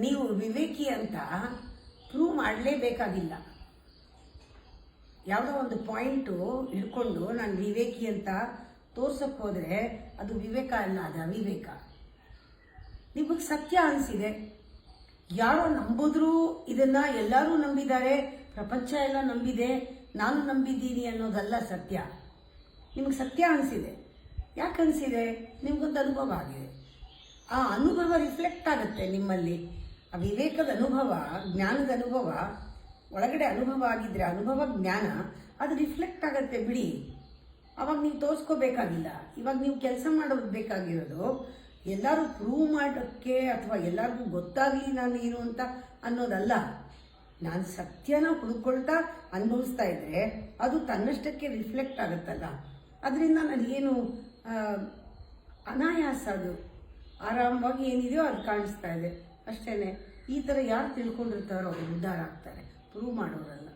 ನೀವು ವಿವೇಕಿ ಅಂತ ಪ್ರೂವ್ ಮಾಡಲೇಬೇಕಾಗಿಲ್ಲ. ಯಾವುದೋ ಒಂದು ಪಾಯಿಂಟು ಹಿಡ್ಕೊಂಡು ನಾನು ವಿವೇಕಿ ಅಂತ ತೋರ್ಸಕ್ಕೆ ಹೋದರೆ ಅದು ವಿವೇಕ ಅಲ್ಲ, ಅದು ಅವಿವೇಕ. ನಿಮಗೆ ಸತ್ಯ ಅನಿಸಿದೆ, ಯಾರೋ ನಂಬಿದ್ರು, ಇದನ್ನು ಎಲ್ಲರೂ ನಂಬಿದ್ದಾರೆ, ಪ್ರಪಂಚ ಎಲ್ಲ ನಂಬಿದೆ, ನಾನು ನಂಬಿದ್ದೀನಿ ಅನ್ನೋದಲ್ಲ ಸತ್ಯ. ನಿಮಗೆ ಸತ್ಯ ಅನಿಸಿದೆ. ಯಾಕೆ ಅನಿಸಿದೆ? ನಿಮಗೊಂದು ಅನುಭವ ಆಗಿದೆ. ಆ ಅನುಭವ ರಿಫ್ಲೆಕ್ಟ್ ಆಗುತ್ತೆ ನಿಮ್ಮಲ್ಲಿ. ಆ ವಿವೇಕದ ಅನುಭವ, ಜ್ಞಾನದ ಅನುಭವ, ಒಳಗಡೆ ಅನುಭವ ಆಗಿದ್ರೆ ಅನುಭವ ಜ್ಞಾನ ಅದು ರಿಫ್ಲೆಕ್ಟ್ ಆಗುತ್ತೆ ಬಿಡಿ. ಅವಾಗ ನೀವು ತೋರಿಸ್ಕೋಬೇಕಾಗಿಲ್ಲ. ಇವಾಗ ನೀವು ಕೆಲಸ ಮಾಡೋದು ಬೇಕಾಗಿರೋದು ಎಲ್ಲರೂ ಪ್ರೂವ್ ಮಾಡೋಕ್ಕೆ ಅಥವಾ ಎಲ್ಲರಿಗೂ ಗೊತ್ತಾಗಲಿ ನಾನು ಏನು ಅಂತ ಅನ್ನೋದಲ್ಲ. ನಾನು ಸತ್ಯನ ಹುಡುಕೊಳ್ತಾ ಅನುಭವಿಸ್ತಾ ಇದ್ದರೆ ಅದು ತನ್ನಷ್ಟಕ್ಕೆ ರಿಫ್ಲೆಕ್ಟ್ ಆಗುತ್ತಲ್ಲ. ಅದರಿಂದ ನನಗೇನು ಅನಾಯಾಸ, ಅದು ಆರಾಮವಾಗಿ ಏನಿದೆಯೋ ಅದು ಕಾಣಿಸ್ತಾ ಇದೆ ಅಷ್ಟೇ. ಈ ಥರ ಯಾರು ತಿಳ್ಕೊಂಡಿರ್ತಾರೋ ಅವರು ಉದ್ಧಾರ ಆಗ್ತಾರೆ, ಪ್ರೂವ್ ಮಾಡೋರಲ್ಲ.